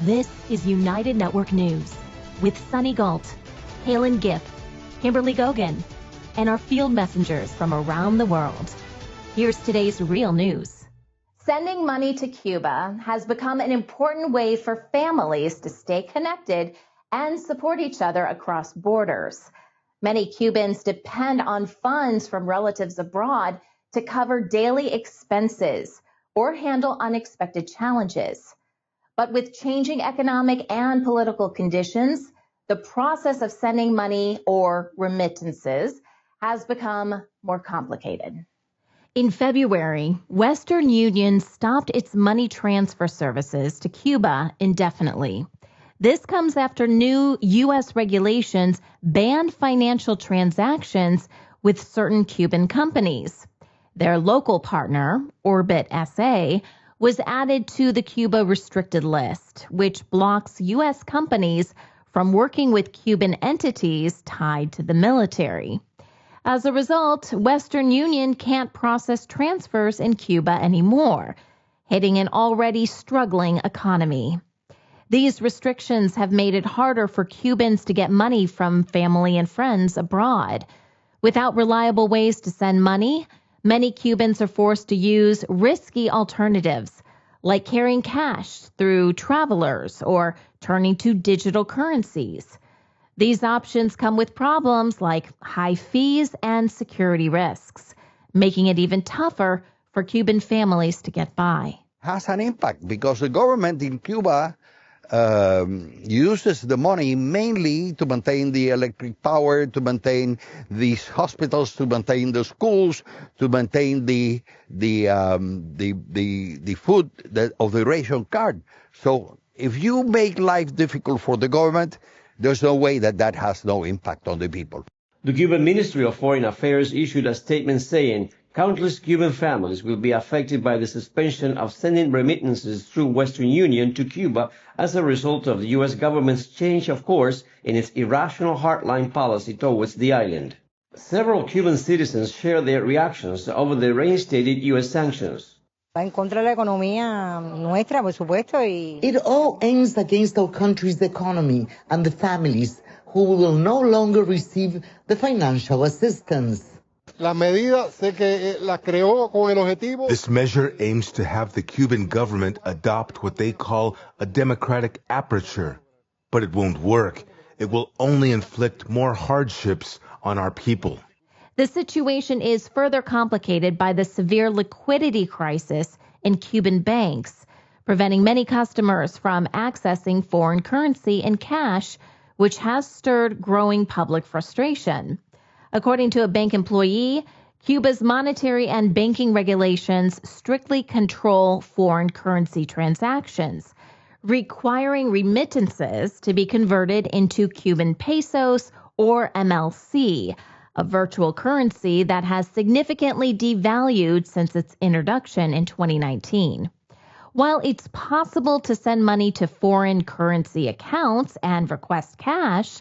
This is United Network News with Sunny Galt, Calen, Kimberly Gogan, and our field messengers from around the world. Here's today's real news. Sending money to Cuba has become an important way for families to stay connected and support each other across borders. Many Cubans depend on funds from relatives abroad to cover daily expenses or handle unexpected challenges. But with changing economic and political conditions, the process of sending money or remittances has become more complicated. In February, Western Union stopped its money transfer services to Cuba indefinitely. This comes after new U.S. regulations banned financial transactions with certain Cuban companies. Their local partner, Orbit SA, was added to the Cuba restricted list, which blocks U.S. companies from working with Cuban entities tied to the military. As a result, Western Union can't process transfers in Cuba anymore, hitting an already struggling economy. These restrictions have made it harder for Cubans to get money from family and friends abroad. Without reliable ways to send money, many Cubans are forced to use risky alternatives, like carrying cash through travelers or turning to digital currencies. These options come with problems like high fees and security risks, making it even tougher for Cuban families to get by. Has an impact because the government in Cuba uses the money mainly to maintain the electric power, to maintain these hospitals, to maintain the schools, to maintain the food of the ration card. So if you make life difficult for the government, there's no way that has no impact on the people. The Cuban Ministry of Foreign Affairs issued a statement saying countless Cuban families will be affected by the suspension of sending remittances through Western Union to Cuba as a result of the U.S. government's change of course in its irrational hardline policy towards the island. Several Cuban citizens share their reactions over the reinstated U.S. sanctions. It all aims against our country's economy and the families who will no longer receive the financial assistance. This measure aims to have the Cuban government adopt what they call a democratic aperture. But it won't work. It will only inflict more hardships on our people. The situation is further complicated by the severe liquidity crisis in Cuban banks, preventing many customers from accessing foreign currency and cash, which has stirred growing public frustration. According to a bank employee, Cuba's monetary and banking regulations strictly control foreign currency transactions, requiring remittances to be converted into Cuban pesos or MLC, a virtual currency that has significantly devalued since its introduction in 2019. While it's possible to send money to foreign currency accounts and request cash,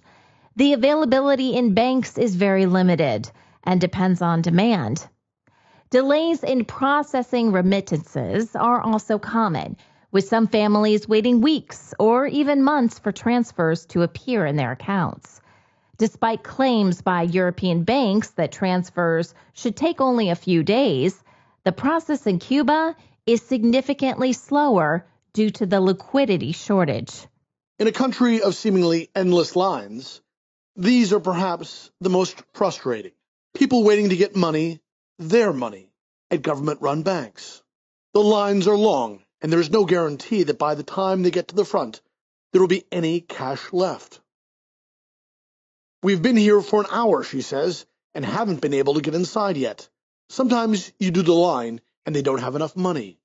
the availability in banks is very limited and depends on demand. Delays in processing remittances are also common, with some families waiting weeks or even months for transfers to appear in their accounts. Despite claims by European banks that transfers should take only a few days, the process in Cuba is significantly slower due to the liquidity shortage. In a country of seemingly endless lines, these are perhaps the most frustrating. People waiting to get money, their money, at government-run banks. The lines are long, and there is no guarantee that by the time they get to the front, there will be any cash left. We've been here for an hour, she says, and haven't been able to get inside yet. Sometimes you do the line, and they don't have enough money.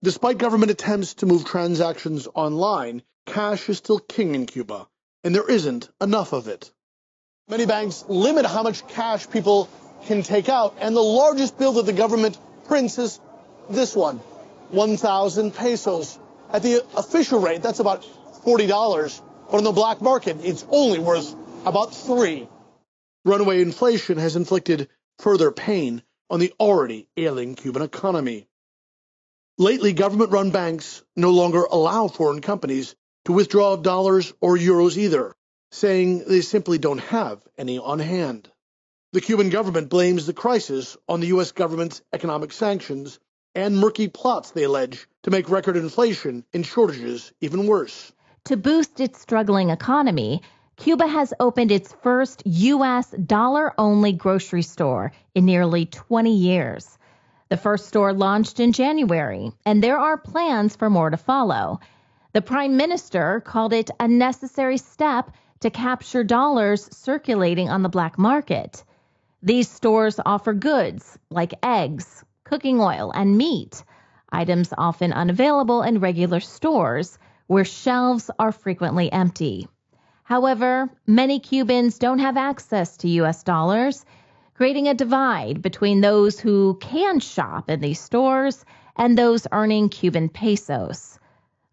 Despite government attempts to move transactions online, cash is still king in Cuba, and there isn't enough of it. Many banks limit how much cash people can take out, and the largest bill that the government prints is this one, 1,000 pesos. At the official rate, that's about $40, but on the black market, it's only worth about $3. Runaway inflation has inflicted further pain on the already ailing Cuban economy. Lately, government-run banks no longer allow foreign companies to withdraw dollars or euros either, saying they simply don't have any on hand. The Cuban government blames the crisis on the U.S. government's economic sanctions and murky plots, they allege, to make record inflation and shortages even worse. To boost its struggling economy, Cuba has opened its first U.S. dollar-only grocery store in nearly 20 years. The first store launched in January, and there are plans for more to follow. The Prime Minister called it a necessary step to capture dollars circulating on the black market. These stores offer goods like eggs, cooking oil, and meat, items often unavailable in regular stores where shelves are frequently empty. However, many Cubans don't have access to U.S. dollars, creating a divide between those who can shop in these stores and those earning Cuban pesos.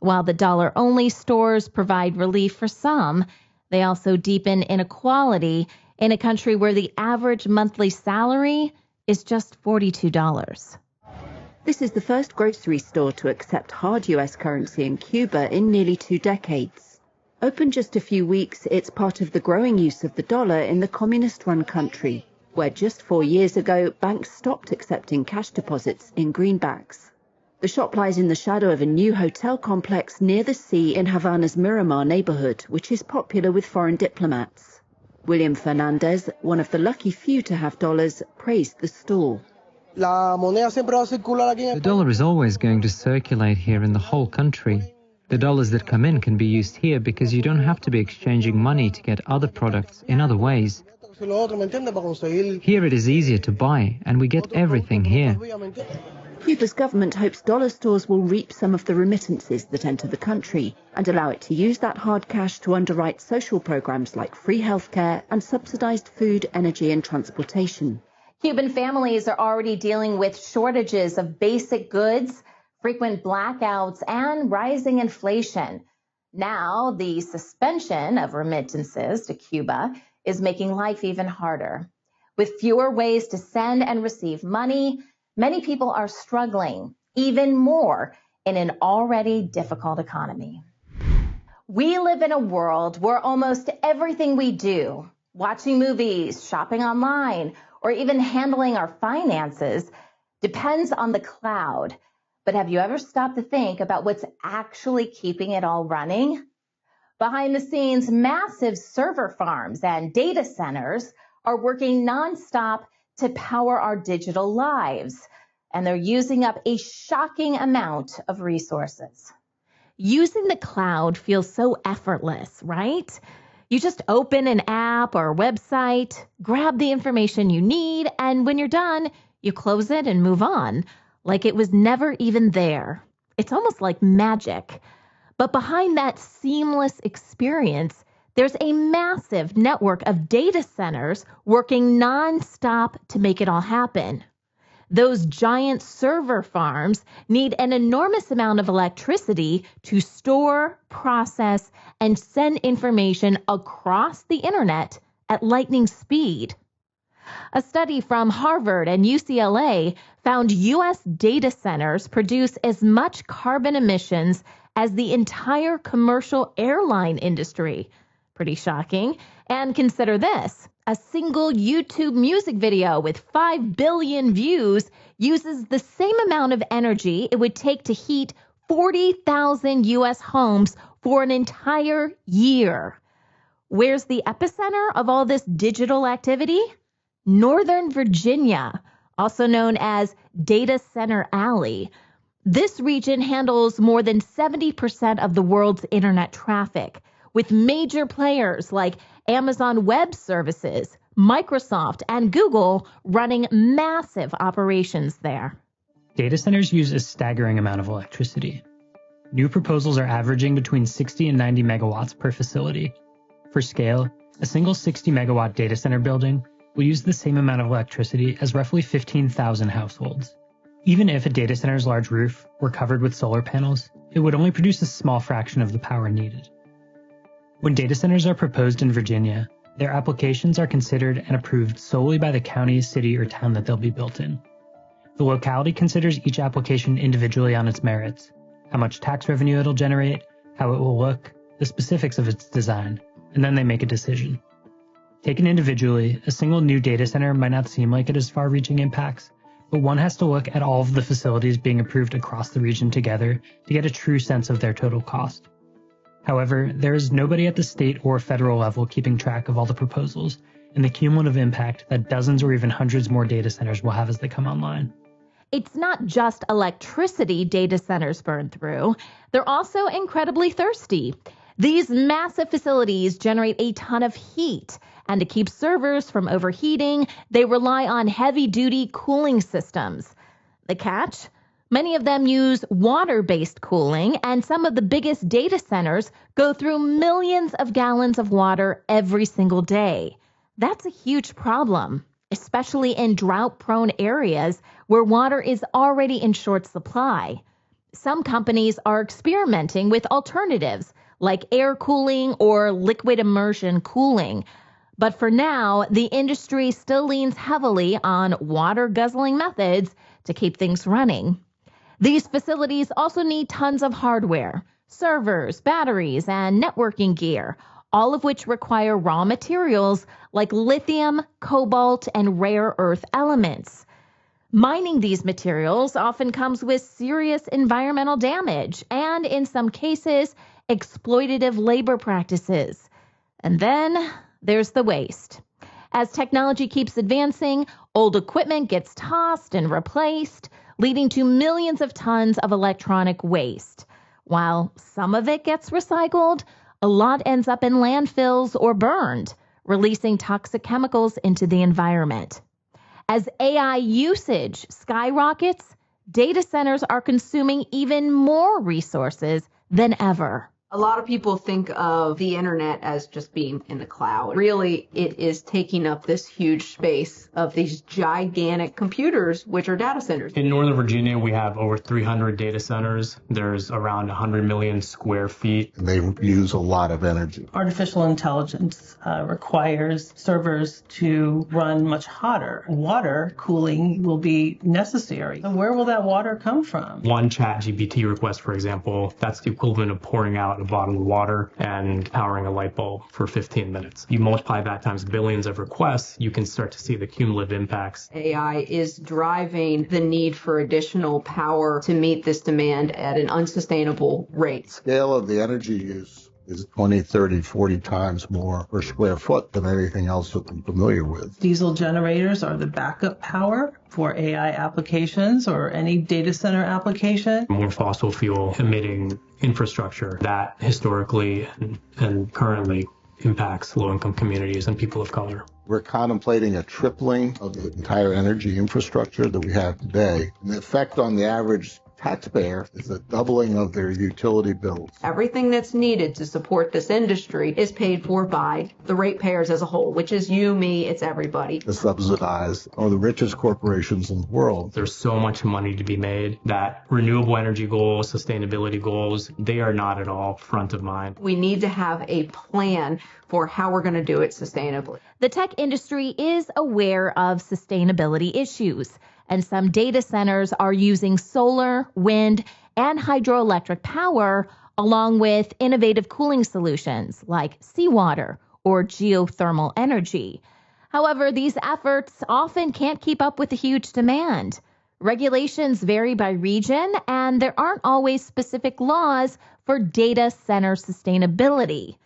While the dollar-only stores provide relief for some, they also deepen inequality in a country where the average monthly salary is just $42. This is the first grocery store to accept hard U.S. currency in Cuba in nearly 2 decades. Open just a few weeks, it's part of the growing use of the dollar in the communist-run country, where just 4 years ago, banks stopped accepting cash deposits in greenbacks. The shop lies in the shadow of a new hotel complex near the sea in Havana's Miramar neighborhood, which is popular with foreign diplomats. William Fernandez, one of the lucky few to have dollars, praised the stall. The dollar is always going to circulate here in the whole country. The dollars that come in can be used here because you don't have to be exchanging money to get other products in other ways. Here it is easier to buy, and we get everything here. Cuba's government hopes dollar stores will reap some of the remittances that enter the country and allow it to use that hard cash to underwrite social programs like free healthcare and subsidized food, energy and transportation. Cuban families are already dealing with shortages of basic goods, frequent blackouts, and rising inflation. Now, the suspension of remittances to Cuba is making life even harder. With fewer ways to send and receive money, many people are struggling even more in an already difficult economy. We live in a world where almost everything we do, watching movies, shopping online, or even handling our finances, depends on the cloud. But have you ever stopped to think about what's actually keeping it all running? Behind the scenes, massive server farms and data centers are working nonstop to power our digital lives, and they're using up a shocking amount of resources. Using the cloud feels so effortless, right? You just open an app or website, grab the information you need, and when you're done, you close it and move on, like it was never even there. It's almost like magic. But behind that seamless experience, there's a massive network of data centers working nonstop to make it all happen. Those giant server farms need an enormous amount of electricity to store, process, and send information across the internet at lightning speed. A study from Harvard and UCLA found U.S. data centers produce as much carbon emissions as the entire commercial airline industry. Pretty shocking. And consider this. A single YouTube music video with 5 billion views uses the same amount of energy it would take to heat 40,000 U.S. homes for an entire year. Where's the epicenter of all this digital activity? Northern Virginia, also known as Data Center Alley. This region handles more than 70% of the world's internet traffic, with major players like Amazon Web Services, Microsoft, and Google running massive operations there. Data centers use a staggering amount of electricity. New proposals are averaging between 60 and 90 megawatts per facility. For scale, a single 60 megawatt data center building will use the same amount of electricity as roughly 15,000 households. Even if a data center's large roof were covered with solar panels, it would only produce a small fraction of the power needed. When data centers are proposed in Virginia, their applications are considered and approved solely by the county, city, or town that they'll be built in. The locality considers each application individually on its merits, how much tax revenue it'll generate, how it will look, the specifics of its design, and then they make a decision. Taken individually, a single new data center might not seem like it has far-reaching impacts, but one has to look at all of the facilities being approved across the region together to get a true sense of their total cost. However, there is nobody at the state or federal level keeping track of all the proposals and the cumulative impact that dozens or even hundreds more data centers will have as they come online. It's not just electricity data centers burn through. They're also incredibly thirsty. These massive facilities generate a ton of heat, and to keep servers from overheating, they rely on heavy-duty cooling systems. The catch? Many of them use water-based cooling, and some of the biggest data centers go through millions of gallons of water every single day. That's a huge problem, especially in drought-prone areas where water is already in short supply. Some companies are experimenting with alternatives like air cooling or liquid immersion cooling. But for now, the industry still leans heavily on water-guzzling methods to keep things running. These facilities also need tons of hardware, servers, batteries, and networking gear, all of which require raw materials like lithium, cobalt, and rare earth elements. Mining these materials often comes with serious environmental damage and, in some cases, exploitative labor practices. And then there's the waste. As technology keeps advancing, old equipment gets tossed and replaced, leading to millions of tons of electronic waste. While some of it gets recycled, a lot ends up in landfills or burned, releasing toxic chemicals into the environment. As AI usage skyrockets, data centers are consuming even more resources than ever. A lot of people think of the internet as just being in the cloud. Really, it is taking up this huge space of these gigantic computers, which are data centers. In Northern Virginia, we have over 300 data centers. There's around 100 million square feet. They use a lot of energy. Artificial intelligence requires servers to run much hotter. Water cooling will be necessary. So where will that water come from? One ChatGPT request, for example, that's the equivalent of pouring out a bottle of water and powering a light bulb for 15 minutes. You multiply that times billions of requests, you can start to see the cumulative impacts. AI is driving the need for additional power to meet this demand at an unsustainable rate. Scale of the energy use is 20, 30, 40 times more per square foot than anything else that I'm familiar with. Diesel generators are the backup power for AI applications or any data center application. More fossil fuel emitting infrastructure that historically and currently impacts low-income communities and people of color. We're contemplating a tripling of the entire energy infrastructure that we have today. And the effect on the average taxpayer is a doubling of their utility bills. Everything that's needed to support this industry is paid for by the ratepayers as a whole, which is you, me, it's everybody. To subsidize the richest corporations in the world. There's so much money to be made that renewable energy goals, sustainability goals, they are not at all front of mind. We need to have a plan for how we're going to do it sustainably. The tech industry is aware of sustainability issues, and some data centers are using solar, wind, and hydroelectric power, along with innovative cooling solutions like seawater or geothermal energy. However, these efforts often can't keep up with the huge demand. Regulations vary by region, and there aren't always specific laws for data center sustainability.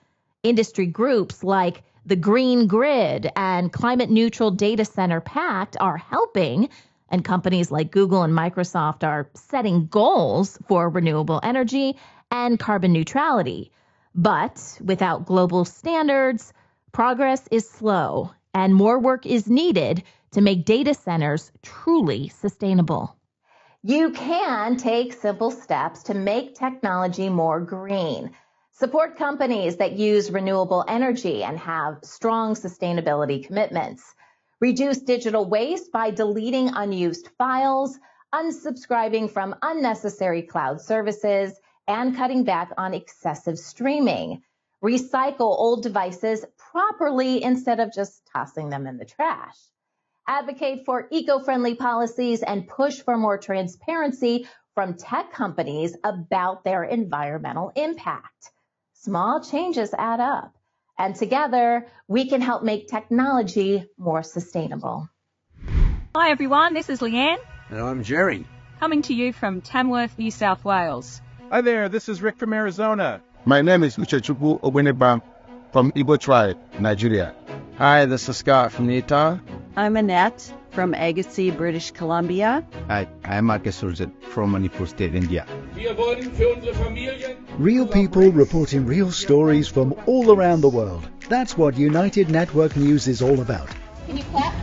Industry groups like the Green Grid and Climate Neutral Data Center Pact are helping, and companies like Google and Microsoft are setting goals for renewable energy and carbon neutrality. But without global standards, progress is slow, and more work is needed to make data centers truly sustainable. You can take simple steps to make technology more green. Support companies that use renewable energy and have strong sustainability commitments. Reduce digital waste by deleting unused files, unsubscribing from unnecessary cloud services, and cutting back on excessive streaming. Recycle old devices properly instead of just tossing them in the trash. Advocate for eco-friendly policies and push for more transparency from tech companies about their environmental impact. Small changes add up, and together we can help make technology more sustainable. Hi everyone, this is Leanne. And I'm Jerry. Coming to you from Tamworth, New South Wales. Hi there, this is Rick from Arizona. My name is Uchechukwu Obenebam from Igbo tribe, Nigeria. Hi, this is Scott from Utah. I'm Annette from Agassiz, British Columbia. Hi, I'm Marcus Surzet from Manipur State, India. Real people reporting real stories from all around the world. That's what United Network News is all about. Can you clap?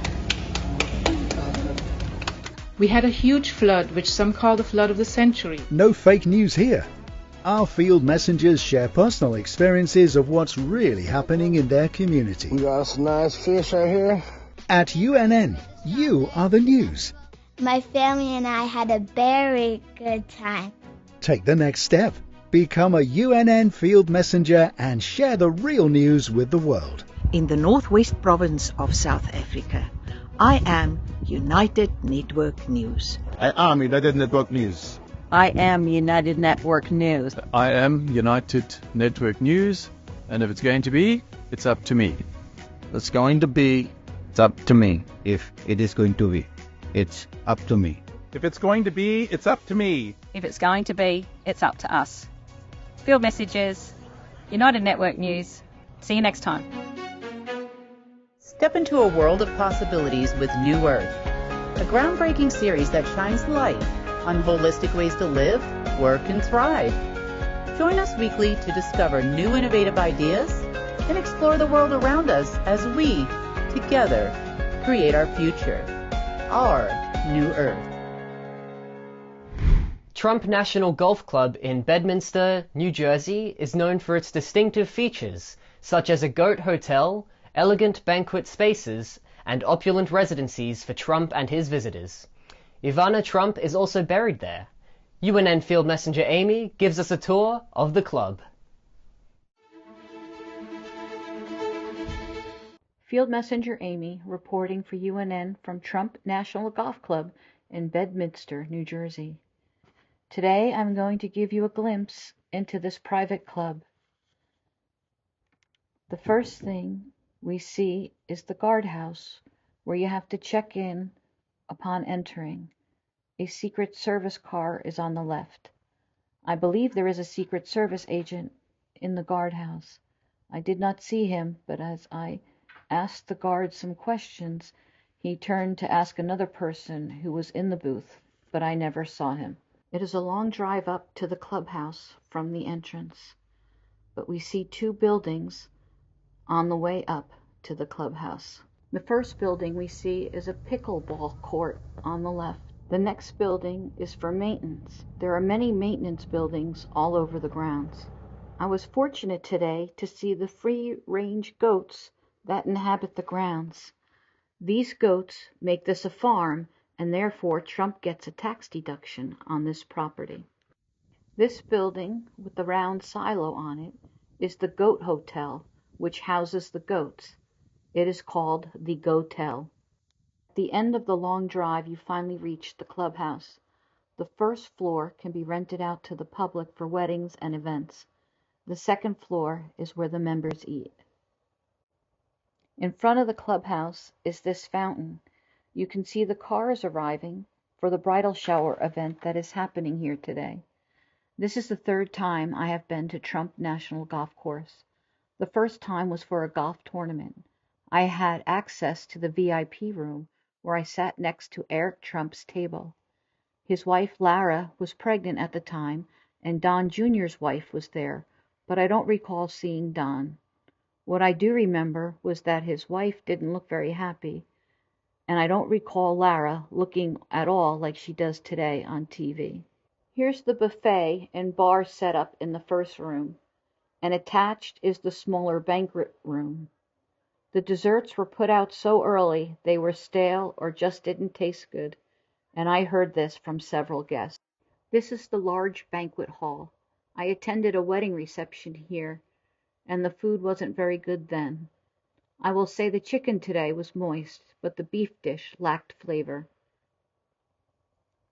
We had a huge flood, which some call the flood of the century. No fake news here. Our field messengers share personal experiences of what's really happening in their community. We got some nice fish right here. At UNN, you are the news. My family and I had a very good time. Take the next step. Become a UNN field messenger and share the real news with the world. In the northwest province of South Africa, I am United Network News. I am United Network News. I am United Network News. I am United Network News, and if it's going to be, it's up to me. It's going to be, it's up to me. If it is going to be, it's up to me. If it's going to be, it's up to me. If it's going to be, it's up to us. Field Messages, United Network News. See you next time. Step into a world of possibilities with New Earth, a groundbreaking series that shines light on holistic ways to live, work, and thrive. Join us weekly to discover new innovative ideas and explore the world around us as we, together, create our future, our New Earth. Trump National Golf Club in Bedminster, New Jersey is known for its distinctive features, such as a goat hotel, elegant banquet spaces, and opulent residencies for Trump and his visitors. Ivana Trump is also buried there. UNN Field Messenger Amy gives us a tour of the club. Field Messenger Amy reporting for UNN from Trump National Golf Club in Bedminster, New Jersey. Today I'm going to give you a glimpse into this private club. The first thing we see is the guardhouse, where you have to check in upon entering. A Secret Service car is on the left. I believe there is a Secret Service agent in the guardhouse. I did not see him, but as I asked the guard some questions, he turned to ask another person who was in the booth, but I never saw him. It is a long drive up to the clubhouse from the entrance, but we see two buildings on the way up to the clubhouse. The first building we see is a pickleball court on the left. The next building is for maintenance. There are many maintenance buildings all over the grounds. I was fortunate today to see the free-range goats that inhabit the grounds. These goats make this a farm, and therefore Trump gets a tax deduction on this property. This building with the round silo on it is the Goat Hotel, which houses the goats. It is called the Goatel. At the end of the long drive, you finally reach the clubhouse. The first floor can be rented out to the public for weddings and events. The second floor is where the members eat. In front of the clubhouse is this fountain. You can see the cars arriving for the bridal shower event that is happening here today. This is the third time I have been to Trump National Golf Course. The first time was for a golf tournament. I had access to the VIP room where I sat next to Eric Trump's table. His wife Lara was pregnant at the time, and Don Jr.'s wife was there, but I don't recall seeing Don. What I do remember was that his wife didn't look very happy, and I don't recall Lara looking at all like she does today on TV. Here's the buffet and bar set up in the first room, and attached is the smaller banquet room. The desserts were put out so early they were stale or just didn't taste good, and I heard this from several guests. This is the large banquet hall. I attended a wedding reception here, and the food wasn't very good then. I will say the chicken today was moist, but the beef dish lacked flavor.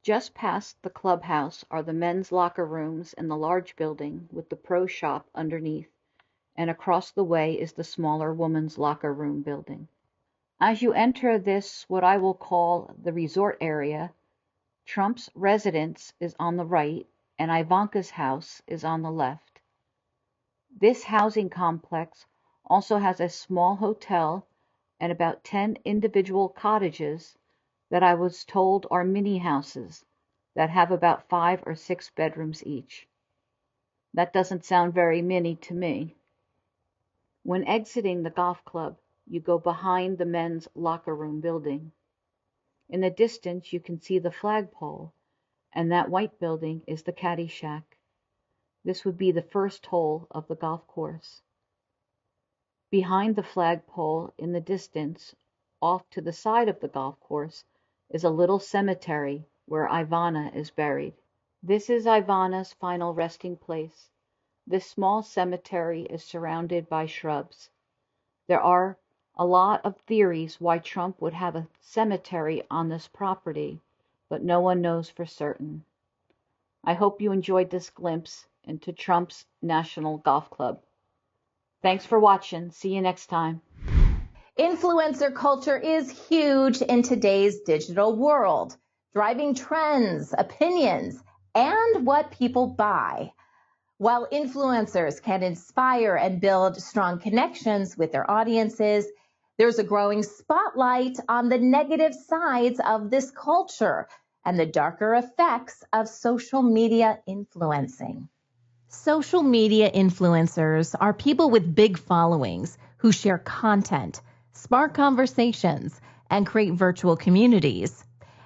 Just past the clubhouse are the men's locker rooms in the large building with the pro shop underneath. and across the way is the smaller woman's locker room building. As you enter this, what I will call the resort area, Trump's residence is on the right and Ivanka's house is on the left. This housing complex also has a small hotel and about 10 individual cottages that I was told are mini houses that have about 5 or 6 bedrooms each. That doesn't sound very mini to me. When exiting the golf club, you go behind the men's locker room building. In the distance, you can see the flagpole, and that white building is the caddy shack. This would be the first hole of the golf course. Behind the flagpole, in the distance, off to the side of the golf course, is a little cemetery where Ivana is buried. This is Ivana's final resting place. This small cemetery is surrounded by shrubs. There are a lot of theories why Trump would have a cemetery on this property, but no one knows for certain. I hope you enjoyed this glimpse into Trump's National Golf Club. Thanks for watching. See you next time. Influencer culture is huge in today's digital world, driving trends, opinions, and what people buy. While influencers can inspire and build strong connections with their audiences, there's a growing spotlight on the negative sides of this culture and the darker effects of social media influencing. Social media influencers are people with big followings who share content, spark conversations, and create virtual communities.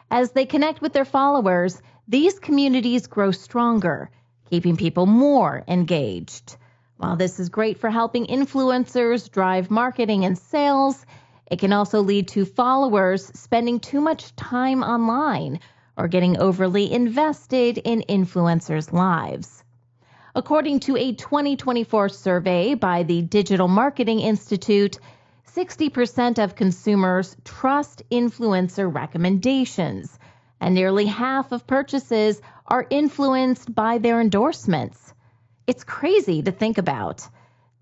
As they connect with their followers, these communities grow stronger, keeping people more engaged. While this is great for helping influencers drive marketing and sales, it can also lead to followers spending too much time online or getting overly invested in influencers' lives. According to a 2024 survey by the Digital Marketing Institute, 60% of consumers trust influencer recommendations, and nearly half of purchases are influenced by their endorsements. It's crazy to think about.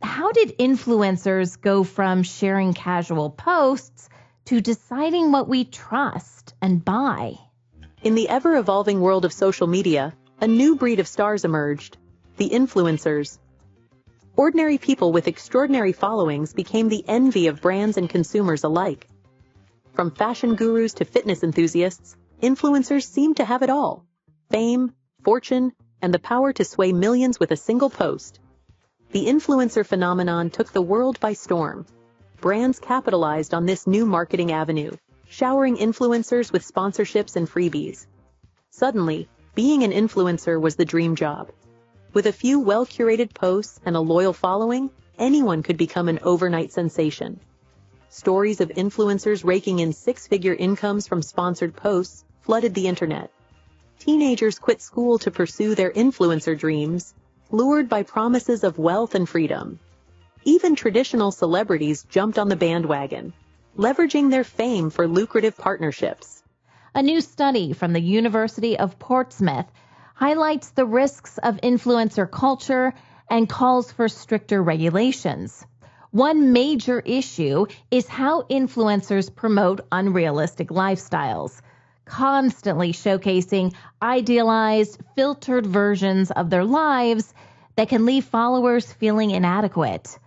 How did influencers go from sharing casual posts to deciding what we trust and buy? In the ever-evolving world of social media, a new breed of stars emerged, the influencers. Ordinary people with extraordinary followings became the envy of brands and consumers alike. From fashion gurus to fitness enthusiasts, influencers seem to have it all: fame, fortune, and the power to sway millions with a single post. The influencer phenomenon took the world by storm. Brands capitalized on this new marketing avenue, showering influencers with sponsorships and freebies. Suddenly, being an influencer was the dream job. With a few well-curated posts and a loyal following, anyone could become an overnight sensation. Stories of influencers raking in six-figure incomes from sponsored posts flooded the internet. Teenagers quit school to pursue their influencer dreams, lured by promises of wealth and freedom. Even traditional celebrities jumped on the bandwagon, leveraging their fame for lucrative partnerships. A new study from the University of Portsmouth highlights the risks of influencer culture and calls for stricter regulations. One major issue is how influencers promote unrealistic lifestyles, constantly showcasing idealized, filtered versions of their lives that can leave followers feeling inadequate.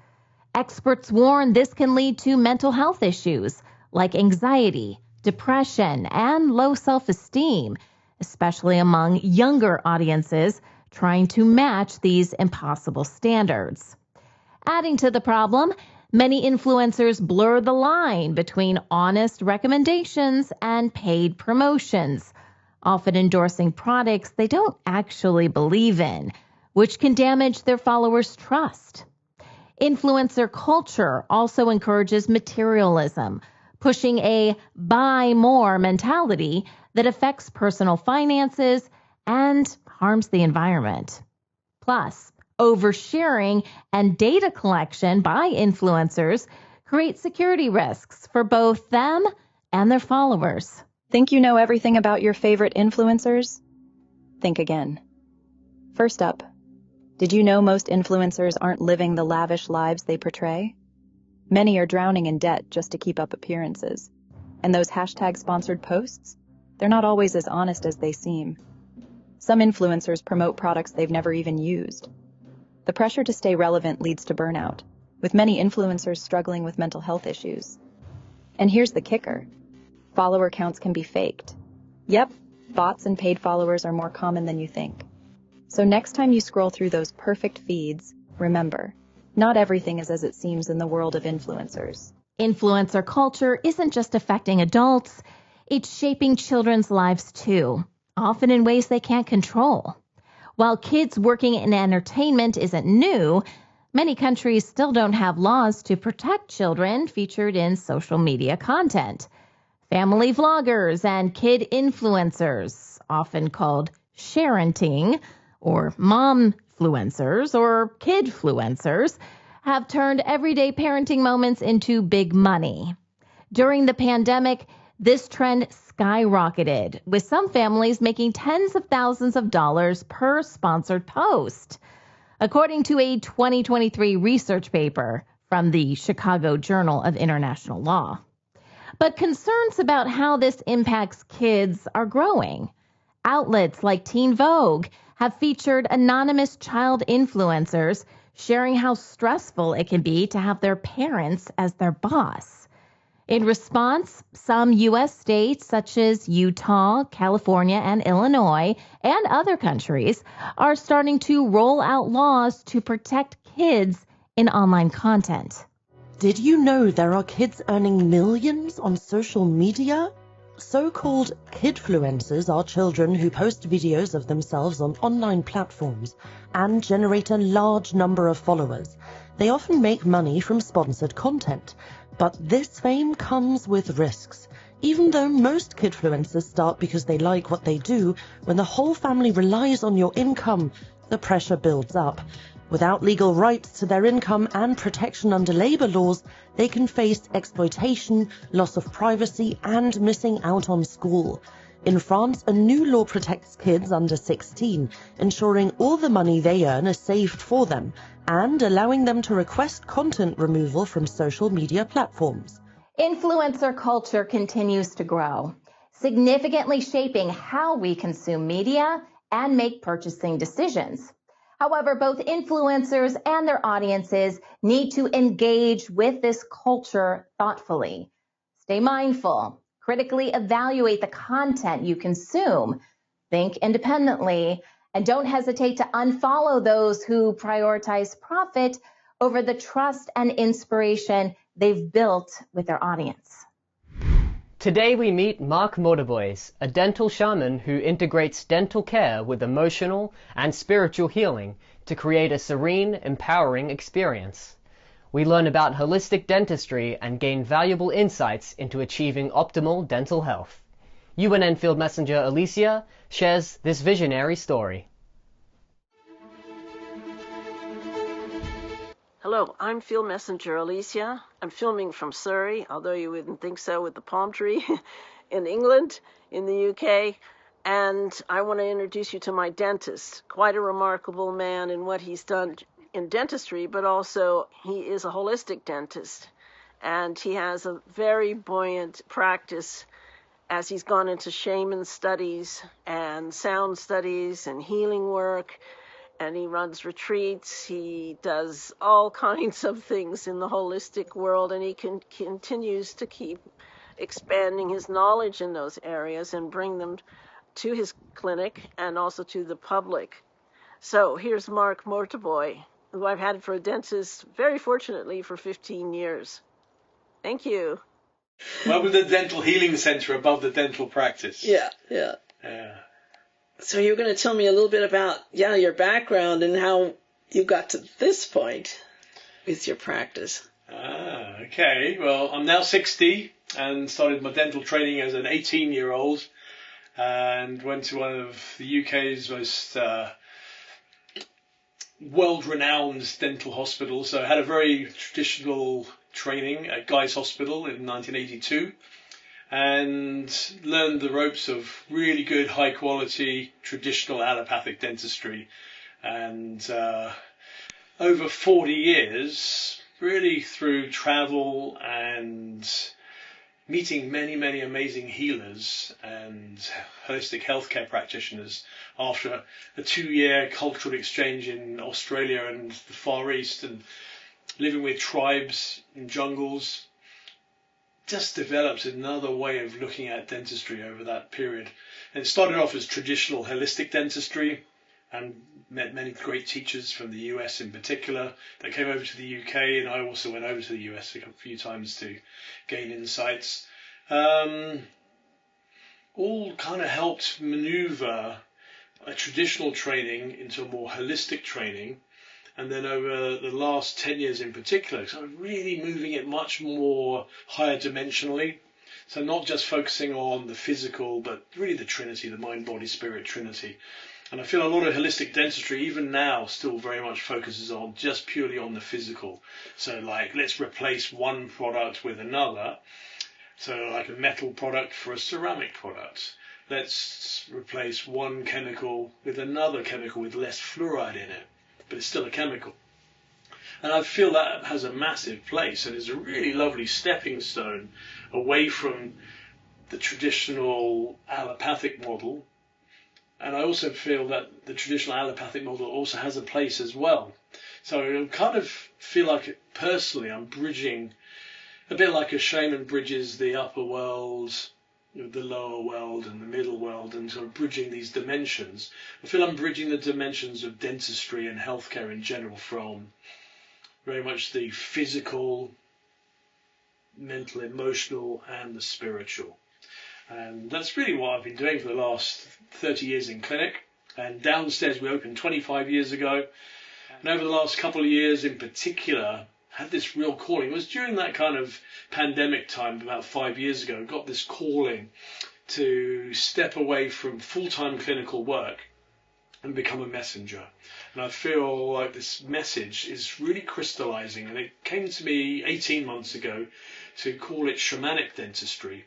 Experts warn this can lead to mental health issues like anxiety, depression, and low self-esteem, especially among younger audiences trying to match these impossible standards. Adding to the problem, many influencers blur the line between honest recommendations and paid promotions, often endorsing products they don't actually believe in, which can damage their followers' trust. Influencer culture also encourages materialism, pushing a buy more mentality that affects personal finances and harms the environment. Plus, oversharing and data collection by influencers create security risks for both them and their followers. Think you know everything about your favorite influencers? Think again. First up, Did you know most influencers aren't living the lavish lives they portray? Many are drowning in debt just to keep up appearances. And those hashtag-sponsored posts? They're not always as honest as they seem. Some influencers promote products they've never even used. The pressure to stay relevant leads to burnout, with many influencers struggling with mental health issues. And here's the kicker. Follower counts can be faked. Yep, bots and paid followers are more common than you think. So next time you scroll through those perfect feeds, remember, not everything is as it seems in the world of influencers. Influencer culture isn't just affecting adults, it's shaping children's lives too, often in ways they can't control. While kids working in entertainment isn't new, many countries still don't have laws to protect children featured in social media content. Family vloggers and kid influencers, often called sharenting, or momfluencers or kidfluencers, have turned everyday parenting moments into big money. During the pandemic, this trend skyrocketed, with some families making tens of thousands of dollars per sponsored post. According to a 2023 research paper from the Chicago Journal of International Law. But concerns about how this impacts kids are growing. Outlets like Teen Vogue have featured anonymous child influencers sharing how stressful it can be to have their parents as their boss. In response, some U.S. states such as Utah, California, and Illinois, and other countries are starting to roll out laws to protect kids in online content. Did you know there are kids earning millions on social media? So-called kidfluencers are children who post videos of themselves on online platforms and generate a large number of followers. They often make money from sponsored content, but this fame comes with risks. Even though most kidfluencers start because they like what they do, when the whole family relies on your income, the pressure builds up. Without legal rights to their income and protection under labor laws, they can face exploitation, loss of privacy, and missing out on school. In France, a new law protects kids under 16, ensuring all the money they earn is saved for them, and allowing them to request content removal from social media platforms. Influencer culture continues to grow, significantly shaping how we consume media and make purchasing decisions. However, both influencers and their audiences need to engage with this culture thoughtfully. Stay mindful, critically evaluate the content you consume, think independently, and don't hesitate to unfollow those who prioritize profit over the trust and inspiration they've built with their audience. Today we meet Mark Morderboys, a dental shaman who integrates dental care with emotional and spiritual healing to create a serene, empowering experience. We learn about holistic dentistry and gain valuable insights into achieving optimal dental health. UNN Field Messenger Alicia shares this visionary story. Hello, I'm Field Messenger Alicia. I'm filming from Surrey, although you wouldn't think so with the palm tree, in England, in the UK. And I want to introduce you to my dentist. Quite a remarkable man in what he's done in dentistry, but also he is a holistic dentist. And he has a very buoyant practice as he's gone into shaman studies and sound studies and healing work. And he runs retreats, he does all kinds of things in the holistic world, and he continues to keep expanding his knowledge in those areas and bring them to his clinic and also to the public. So here's Mark Morderboys, who I've had for a dentist, very fortunately, for 15 years. Thank you. Well, the dental healing center above the dental practice. Yeah. So you're going to tell me a little bit about, your background and how you got to this point with your practice. Okay. Well, I'm now 60 and started my dental training as an 18-year-old and went to one of the UK's most world-renowned dental hospitals. So I had a very traditional training at Guy's Hospital in 1982. And learned the ropes of really good, high-quality, traditional allopathic dentistry. And over 40 years, really through travel and meeting many, many amazing healers and holistic healthcare practitioners after a 2-year cultural exchange in Australia and the Far East, and living with tribes in jungles, just developed another way of looking at dentistry over that period. And it started off as traditional holistic dentistry, and met many great teachers from the US in particular that came over to the UK, and I also went over to the US a few times to gain insights. All kind of helped maneuver a traditional training into a more holistic training. And then over the last 10 years in particular, so really moving it much more higher dimensionally. So not just focusing on the physical, but really the Trinity, the mind, body, spirit Trinity. And I feel a lot of holistic dentistry, even now, still very much focuses on just purely on the physical. So like, let's replace one product with another. So like a metal product for a ceramic product. Let's replace one chemical with another chemical with less fluoride in it, but it's still a chemical. And I feel that has a massive place and is a really lovely stepping stone away from the traditional allopathic model. And I also feel that the traditional allopathic model also has a place as well. So I kind of feel like, personally, I'm bridging, a bit like a shaman bridges the upper world, the lower world and the middle world, and sort of bridging these dimensions. I feel I'm bridging the dimensions of dentistry and healthcare in general, from very much the physical, mental, emotional, and the spiritual. And that's really what I've been doing for the last 30 years in clinic. And downstairs we opened 25 years ago. And over the last couple of years in particular, had this real calling. It was during that kind of pandemic time, about 5 years ago, got this calling to step away from full-time clinical work and become a messenger. And I feel like this message is really crystallizing. And it came to me 18 months ago to call it shamanic dentistry.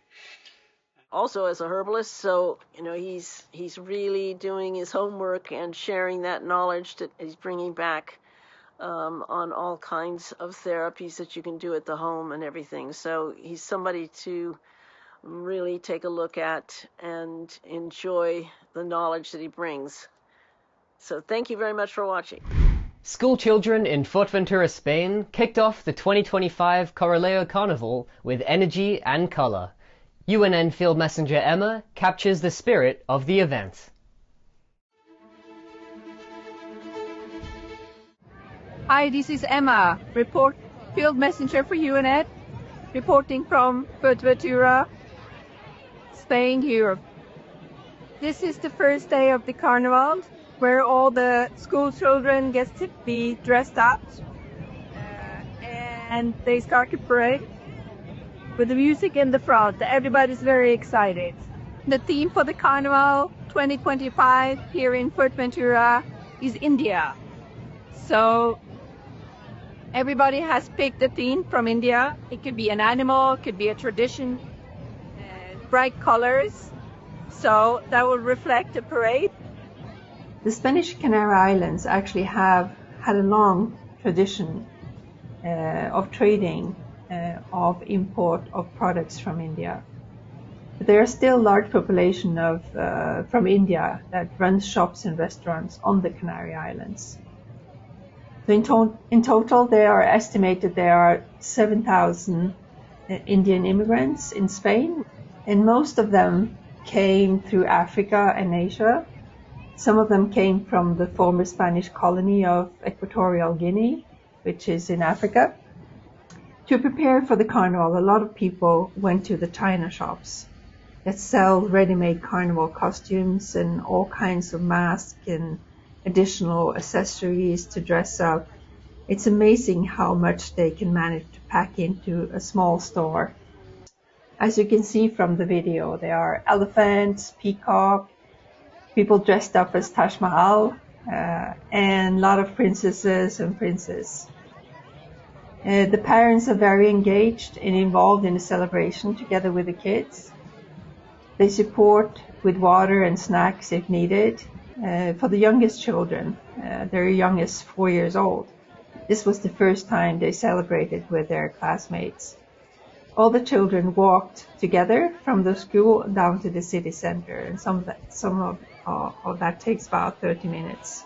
Also as a herbalist, so he's really doing his homework and sharing that knowledge that he's bringing back on all kinds of therapies that you can do at the home and everything. So he's somebody to really take a look at and enjoy the knowledge that he brings. So thank you very much for watching. School children in Fuerteventura, Spain kicked off the 2025 Corraleo Carnival with energy and color. UNN Field Messenger Emma captures the spirit of the event. Hi, this is Emma, Field Messenger for UNN, reporting from Fuerteventura, Spain, Europe. This is the first day of the Carnival, where all the school children get to be dressed up, and they start the parade with the music in the front. Everybody's very excited. The theme for the Carnival 2025 here in Fuerteventura is India. So everybody has picked a theme from India. It could be an animal, it could be a tradition, bright colors. So that will reflect the parade. The Spanish Canary Islands actually have had a long tradition of trading of import of products from India. But there are still large population of from India that runs shops and restaurants on the Canary Islands. So in total, there are estimated there are 7,000 Indian immigrants in Spain, and most of them came through Africa and Asia. Some of them came from the former Spanish colony of Equatorial Guinea, which is in Africa. To prepare for the carnival, a lot of people went to the china shops that sell ready-made carnival costumes and all kinds of masks and additional accessories to dress up. It's amazing how much they can manage to pack into a small store. As you can see from the video, there are elephants, peacock, people dressed up as Taj Mahal, and a lot of princesses and princes. The parents are very engaged and involved in the celebration together with the kids. They support with water and snacks if needed. For the youngest children, their youngest 4 years old, this was the first time they celebrated with their classmates. All the children walked together from the school down to the city center, and some of that takes about 30 minutes.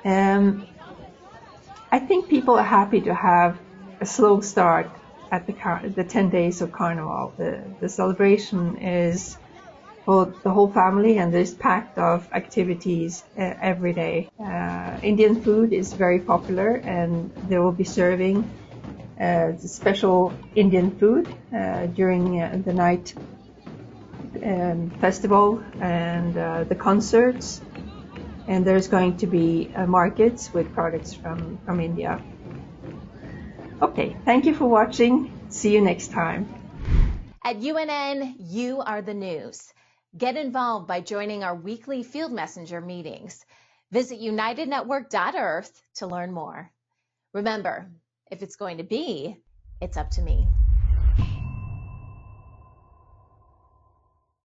I think people are happy to have a slow start at the 10 days of Carnival. The celebration is for the whole family, and there's packed of activities every day. Indian food is very popular, and they will be serving special Indian food during the night festival and the concerts. And there's going to be markets with products from India. Okay, thank you for watching. See you next time. At UNN, you are the news. Get involved by joining our weekly Field Messenger meetings. Visit unitednetwork.earth to learn more. Remember, if it's going to be, it's up to me.